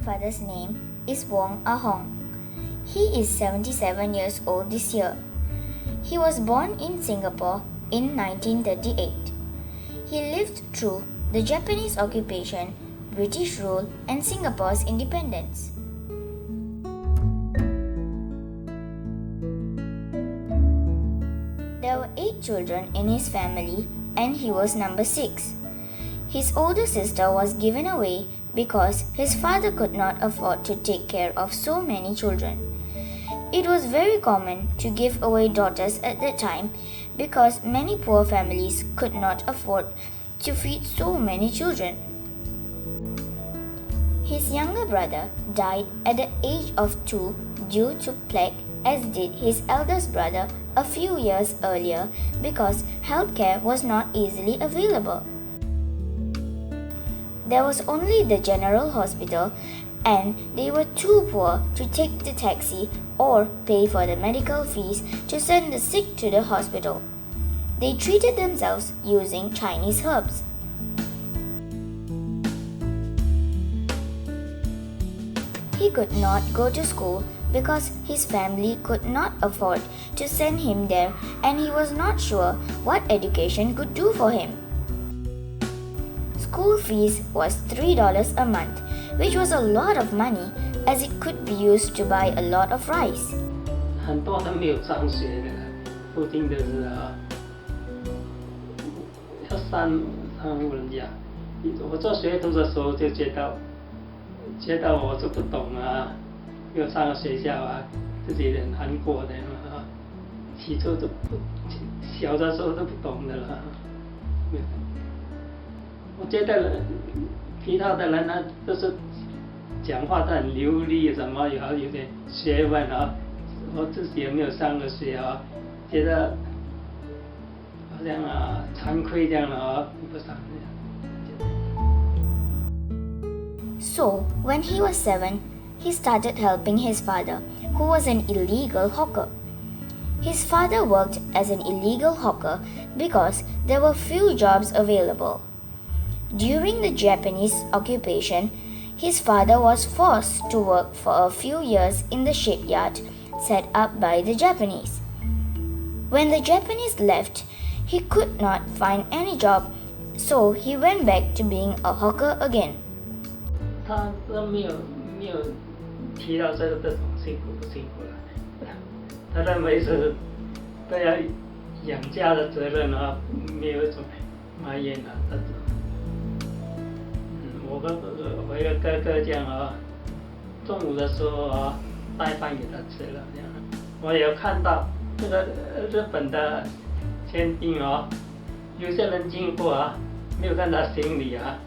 grandfather's name is Wong Ahong. He is 77 years old this year. He was born in Singapore in 1938. He lived through the Japanese occupation, British rule, and Singapore's independence. There were 8 children in his family and he was number 6. His older sister was given away because his father could not afford to take care of so many children. It was very common to give away daughters at that time because many poor families could not afford to feed so many children. His younger brother died at the age of 2 due to plague, as did his eldest brother a few years earlier because healthcare was not easily available. There was only the general hospital and they were too poor to take the taxi or pay for the medical fees to send the sick to the hospital. They treated themselves using Chinese herbs. He could not go to school because his family could not afford to send him there and he was not sure what education could do for him. School fees was $3 a month, which was a lot of money as it could be used to buy a lot of rice. 很多都没有上学的，附近的是要三五人家。我做学徒的时候就觉得我是不懂啊，没有上学校啊，自己很难过的啊。起初都不，小的时候都不懂的了。我觉得其他的人呢，都是讲话都很流利，什么有点学问啊。我自己也没有上过学啊，觉得好像惭愧这样的啊，不上。So, when he was 7, he started helping his father, who was an illegal hawker. His father worked as an illegal hawker because there were few jobs available. During the Japanese occupation, his father was forced to work for a few years in the shipyard set up by the Japanese. When the Japanese left, he could not find any job, so he went back to being a hawker again. 他都没有提到这种辛苦不辛苦了，他认为是都要养家的责任啊，没有一种埋怨啊。我跟我一个哥哥这样啊，中午的时候啊，带饭给他吃了这样。我也有看到这个日本的签订啊，有些人经过啊，没有看他行李啊。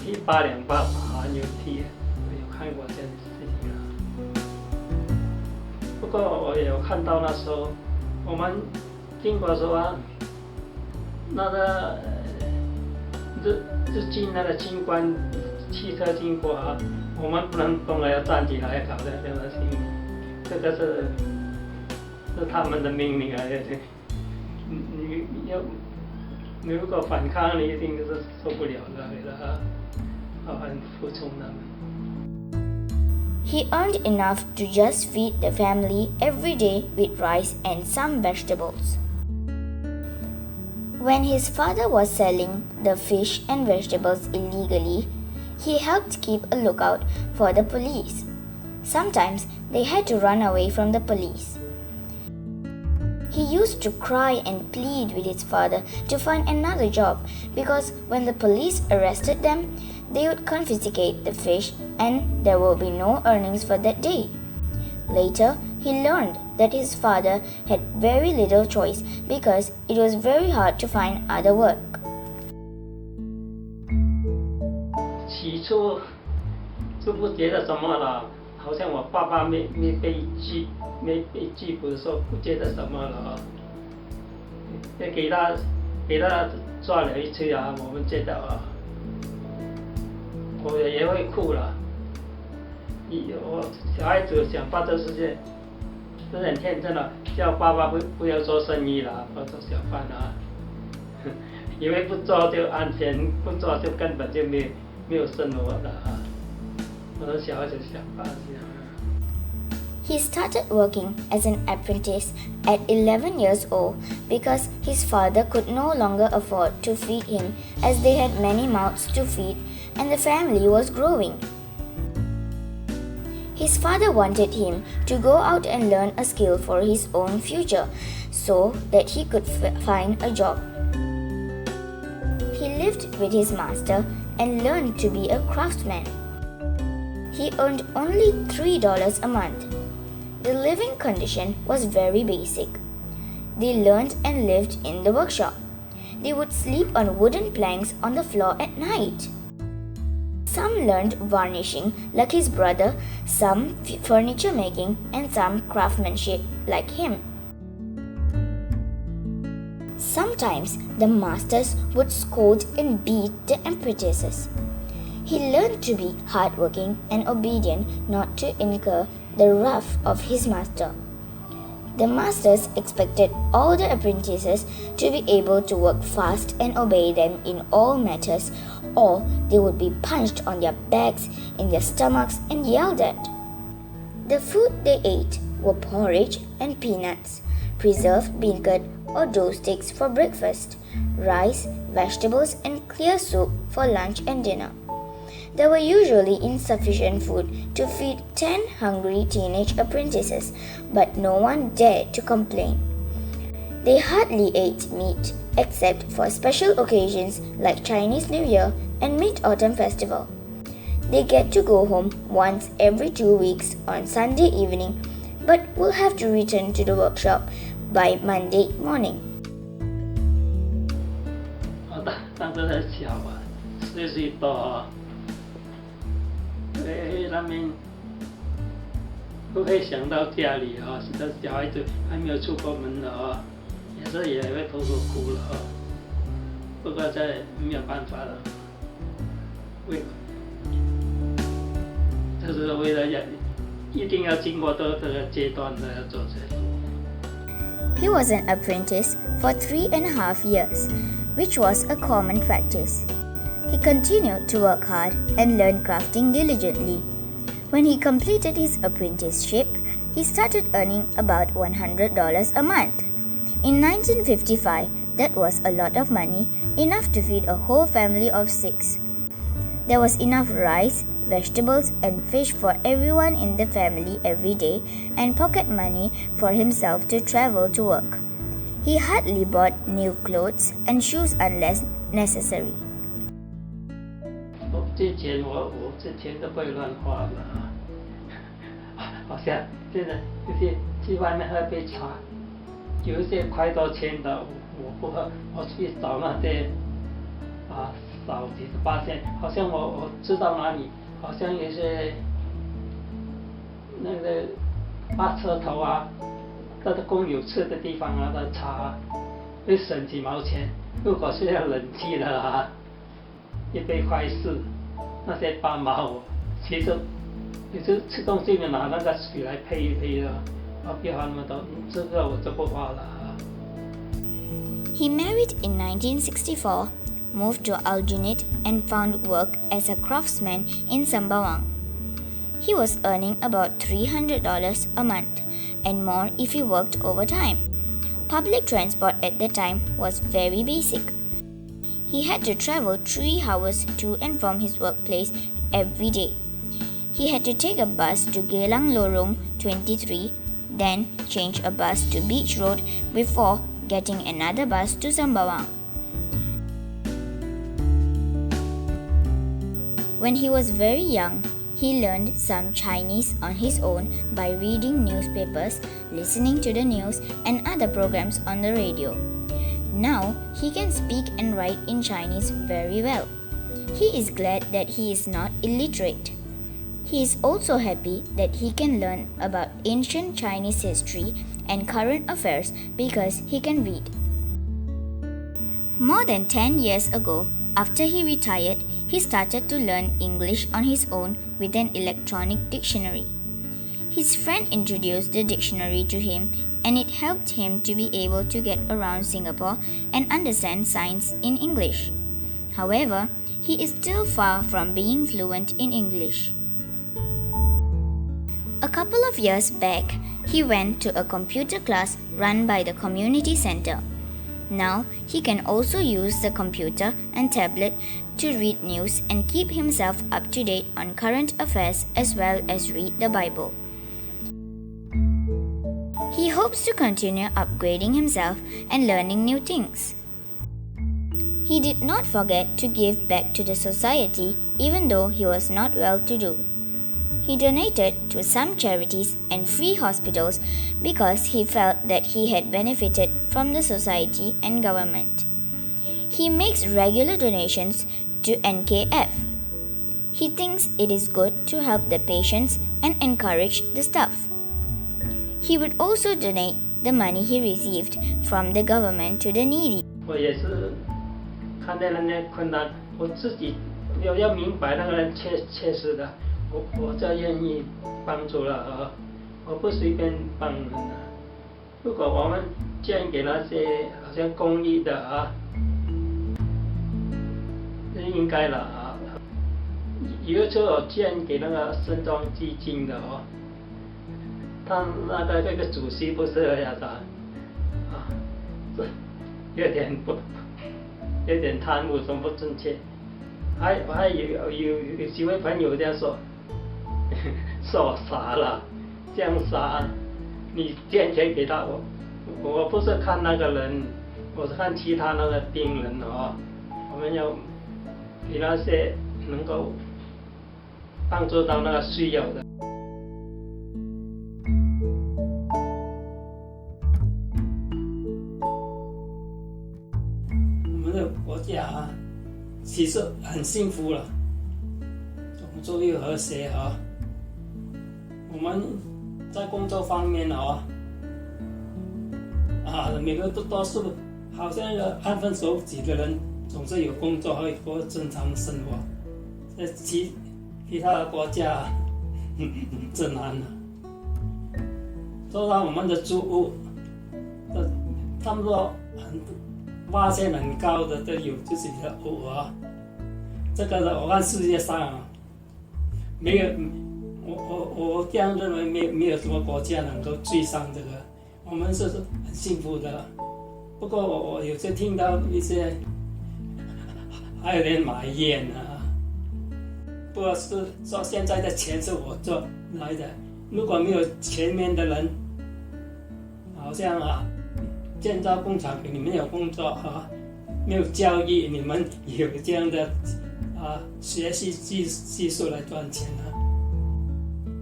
1把2把把牛踢，我有看过这样的事情啊。不过我也有看到那时候我们经过说啊，那个日军那个军官汽车经过啊，我们不能动了，要站起来搞的这样的行为，这个是他们的命令啊！你如果反抗，你一定是受不了的啊！ He earned enough to just feed the family every day with rice and some vegetables. When his father was selling the fish and vegetables illegally, he helped keep a lookout for the police. Sometimes they had to run away from the police. He used to cry and plead with his father to find another job because when the police arrested them, they would confiscate the fish and there will be no earnings for that day. Later, he learned that his father had very little choice because it was very hard to find other work. 起初就不觉得什么了，好像我爸爸没被拘捕的时候不觉得什么了，给他抓了一次啊，我们觉得啊。 我也会哭了。我小孩子想把这世界，是很天真的，叫爸爸不要做生意了，不做小贩啊，因为不做就安全，不做就根本就没有生活了啊。我的小孩子想法是这样。He started working as an apprentice at 11 years old because his father could no longer afford to feed him as they had many mouths to feed and the family was growing. His father wanted him to go out and learn a skill for his own future so that he could find a job. He lived with his master and learned to be a craftsman. He earned only $3 a month. The living condition was very basic. They learned and lived in the workshop. They would sleep on wooden planks on the floor at night. Some learned varnishing like his brother, some furniture making, and some craftsmanship like him. Sometimes the masters would scold and beat the apprentices. He learned to be hardworking and obedient not to incur the wrath of his master. The masters expected all the apprentices to be able to work fast and obey them in all matters, or they would be punched on their backs, in their stomachs, and yelled at. The food they ate were porridge and peanuts, preserved bean curd or dough sticks for breakfast, rice, vegetables, and clear soup for lunch and dinner. There were usually insufficient food to feed 10 hungry teenage apprentices, but no one dared to complain. They hardly ate meat except for special occasions like Chinese New Year and Mid-Autumn Festival. They get to go home once every 2 weeks on Sunday evening, but will have to return to the workshop by Monday morning. 当时很小啊，10岁多啊。他们不会想到家里啊，现在小孩子还没有出过门的啊，有时候也会偷偷哭了啊。不过这没有办法了，就是为了一定要经过这个阶段的要做这个。He was an apprentice for 3.5 years, which was a common practice. He continued to work hard and learn crafting diligently. When he completed his apprenticeship, he started earning about $100 a month. In 1955, that was a lot of money, enough to feed a whole family of 6. There was enough rice, vegetables, and fish for everyone in the family every day, and pocket money for himself to travel to work. He hardly bought new clothes and shoes unless necessary. 我之前都不会乱花的啊，好像现在就是去外面喝杯茶，有一些块多钱的我不喝，我去找那些少几十%，好像我知道哪里，好像有些那个八车头啊，那个公有吃的地方啊的茶会省几毛钱，如果是要冷气的啊，1杯4块，那些8毛，其实也是吃东西就拿那个水来配一配的，不要花那么多，这个我就不花了啊。He married in 1964, moved to Aljunied and found work as a craftsman in Sembawang. He was earning about $300 a month and more if he worked overtime. Public transport at the time was very basic. He had to travel 3 hours to and from his workplace every day. He had to take a bus to Geylang Lorong 23, then change a bus to Beach Road before getting another bus to Sembawang. When he was very young, he learned some Chinese on his own by reading newspapers, listening to the news, and other programs on the radio. Now, he can speak and write in Chinese very well. He is glad that he is not illiterate. He is also happy that he can learn about ancient Chinese history and current affairs because he can read. More than 10 years ago, after he retired, he started to learn English on his own with an electronic dictionary. His friend introduced the dictionary to him, and it helped him to be able to get around Singapore and understand signs in English. However, he is still far from being fluent in English. couple of years back, he went to a computer class run by the community center. Now, he can also use the computer and tablet to read news and keep himself up to date on current affairs as well as read the Bible. He hopes to continue upgrading himself and learning new things. He did not forget to give back to the society even though he was not well to do. He donated to some charities and free hospitals because he felt that he had benefited from the society and government. He makes regular donations to NKF. He thinks it is good to help the patients and encourage the staff. He would also donate the money he received from the government to the needy. 我也是看到人家困难，我自己要明白那个人确实的。我就愿意帮助了啊，我不随便帮人啊。如果我们捐给那些好像公益的啊，是应该了啊。有时候我捐给那个肾脏基金的哦，他那个主席不是那样的啊，有点贪污，什么不正确。还有几位朋友这样说。说我傻了，这样傻，你捐钱给他，我不是看那个人，我是看其他那个病人哦，我们要给那些能够帮助到那个需要的。我们的国家啊，其实很幸福了，种族又和谐啊。我们在工作方面每个多数好像安分守己的人，总是有工作可以过正常的生活。在其他的国家真难了。说到我们的租屋，他们说挖线很高的都有自己的屋啊。这个我看世界上没有。我这样认为，没有什么国家能够追上这个，我们是很幸福的。不过我有时听到一些还有点埋怨啊，不过是说现在的钱是我赚来的，如果没有前面的人，好像建造工厂给你们有工作没有教育你们有这样的学习技术来赚钱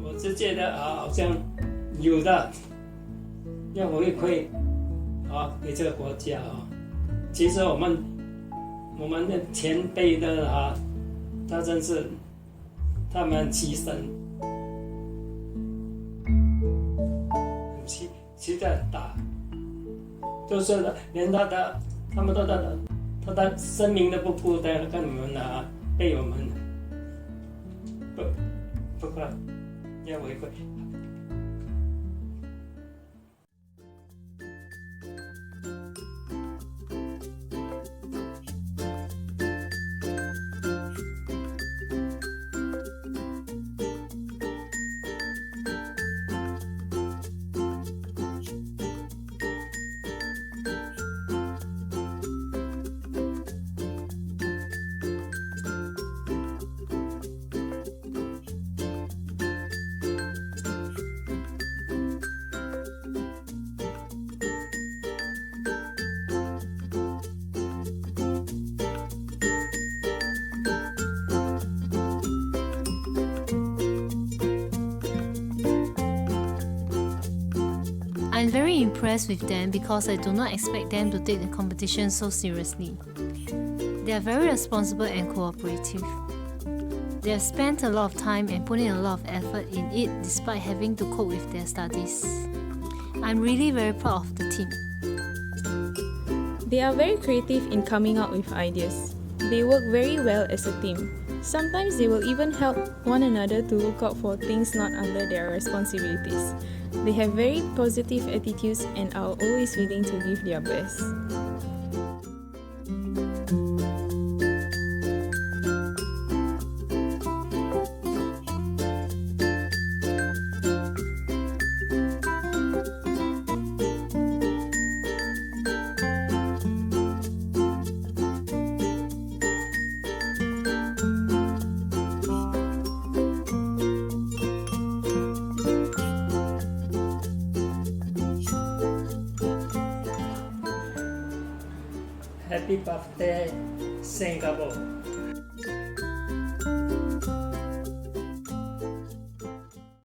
我是觉得好像有的要回馈给这个国家其实我们的前辈的他真是他们牺牲期待很大，就是连他的生命都不顾的跟你们被我们不过要回馈。I'm very impressed with them because I do not expect them to take the competition so seriously. They are very responsible and cooperative. They have spent a lot of time and put in a lot of effort in it despite having to cope with their studies. I'm really very proud of the team. They are very creative in coming up with ideas. They work very well as a team. Sometimes they will even help one another to look out for things not under their responsibilities. They have very positive attitudes and are always willing to give their best. Happy birthday, Singapore.